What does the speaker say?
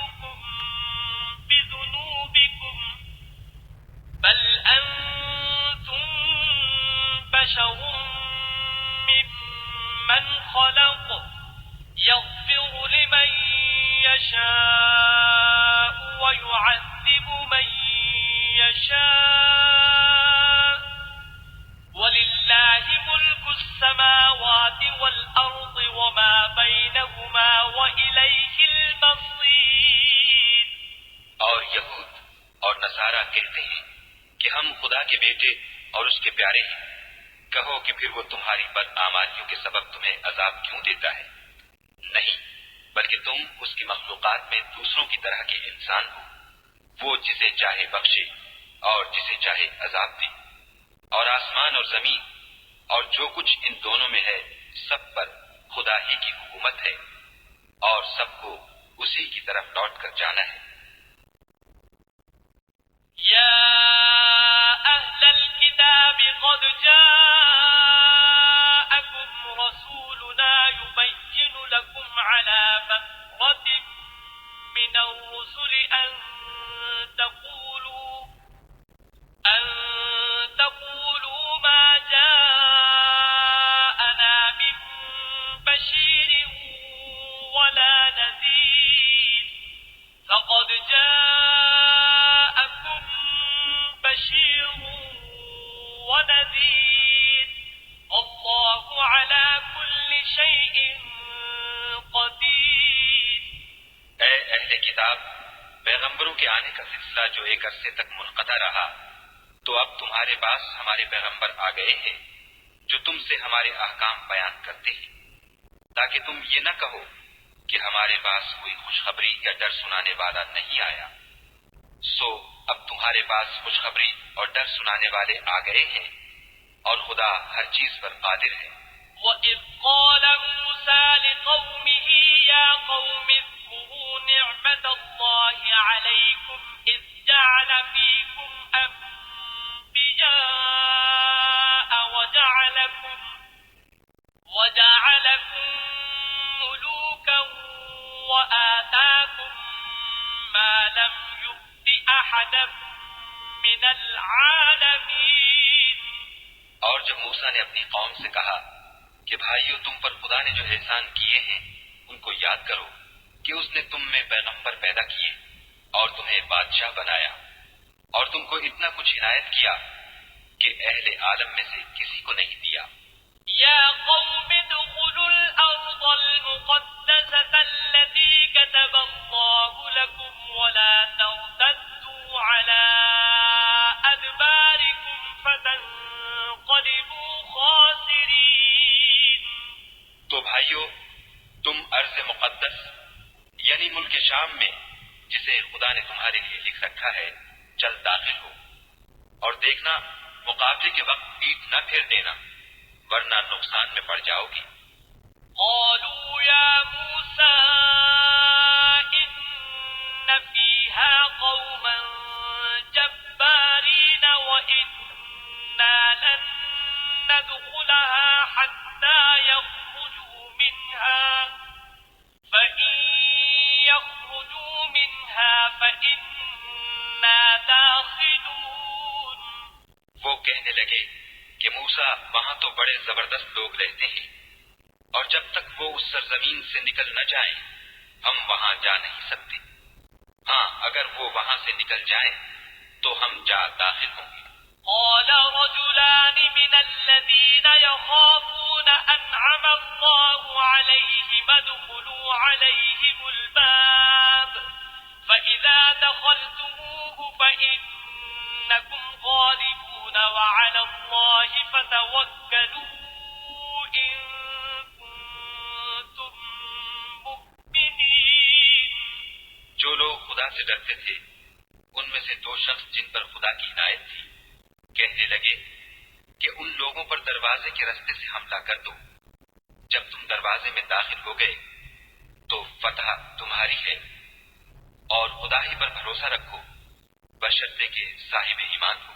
يؤاخذكم بذنوبكم بل أنتم بشر ممن خلق يغفر لمن يشاء ويعذب من يشاء وَلِلَّهِ مُلْكُ السَّمَاوَاتِ وَالْأَرْضِ وَمَا بَيْنَهُمَا وَإِلَيْهِ الْمَصِيرُ۔ اور یہود اور نصارہ کہتے ہیں کہ ہم خدا کے بیٹے اور اس کے پیارے ہیں۔ کہو کہ پھر وہ تمہاری بدعمالیوں کے سبب تمہیں عذاب کیوں دیتا ہے؟ نہیں، بلکہ تم اس کی مخلوقات میں دوسروں کی طرح کے انسان ہو۔ وہ جسے چاہے بخشے اور جسے چاہے عذاب دے۔ اور آسمان اور زمین اور جو کچھ ان دونوں میں ہے سب پر خدا ہی کی حکومت ہے اور سب کو اسی کی طرف لوٹ کر جانا ہے۔ یا اہل الکتاب قد جاءکم رسولنا یبین لکم علی فترۃ من الرسل ان تقولوا ما جاءنا من بشير ولا نذير فقد جاءكم بشير ونذير والله على كل شيء قدير۔ اے اہل کتاب، پیغمبروں کے آنے کا سلسلہ جو ایک عرصے تک منقطع رہا، تو اب تمہارے پاس ہمارے پیغمبر آ گئے ہیں جو تم سے ہمارے احکام بیان کرتے ہیں، تاکہ تم یہ نہ کہو کہ ہمارے پاس کوئی خوشخبری یا ڈر سنانے والا نہیں آیا۔ سو اب تمہارے پاس خوشخبری اور ڈر سنانے والے آ گئے ہیں، اور خدا ہر چیز پر قادر ہے۔ وَإِذْ قَالَ مُوسَى لِقَوْمِهِ يَا قَوْمِ اذْكُرُوا نِعْمَةَ اللَّهِ عَلَيْكُمْ إِذْ جَعَلَ فِيكُمْ أَنْبِيَاءَ وَجَعَلَكُمْ مُلُوكًا وَآتَاكُمْ مَا لَمْ يُؤْتِ أَحَدًا مِنَ الْعَالَمِينَ۔ اور جب موسیٰ نے اپنی قوم سے کہا کہ بھائیو، تم پر خدا نے جو احسان کیے ہیں ان کو یاد کرو، کہ اس نے تم میں پیغمبر پیدا کیے اور تمہیں بادشاہ بنایا اور تم کو اتنا کچھ عنایت کیا کہ اہل عالم میں سے کسی کو نہیں دیا۔ یا قوم ادخلوا الارض المقدسة التي كتب الله لكم ولا ترتدوا على ادباركم فتنقلبوا خاسرين۔ تو بھائیو، تم ارض مقدس یعنی ملک شام میں جسے خدا نے تمہارے لیے لکھ رکھا ہے چل داخل ہو، اور دیکھنا مقابلے کے وقت پیٹھ نہ پھیر دینا، ورنہ نقصان میں پڑ جاؤ گی۔ قالوا يا موسى إن فيها قوما جبارين وإنا لن ندخلها حتى يخرجوا منها فإن يخرجوا منها فإنا داخلون۔ وہ کہنے لگے کہ موسیٰ، وہاں تو بڑے زبردست لوگ رہتے ہیں، اور جب تک وہ اس سرزمین سے نکل نہ جائیں ہم وہاں جا نہیں سکتے۔ ہاں، اگر وہ وہاں سے نکل جائیں تو ہم جا داخل ہوں گے۔ قال رجلان من الذين يخافون أنعم الله عليهم ادخلوا عليهم الباب فإذا دخلتموه فإنكم غالبون وعلى الله فتوكلوا إن كنتم مؤمنين۔ جو لوگ خدا سے ڈرتے تھے ان میں سے دو شخص جن پر خدا کی عنایت تھی کہنے لگے کہ ان لوگوں پر دروازے کے رستے سے حملہ کر دو۔ جب تم دروازے میں داخل ہو گئے تو فتح تمہاری ہے، اور خدا ہی پر بھروسہ رکھو بشرطے کہ صاحب ایمان ہو۔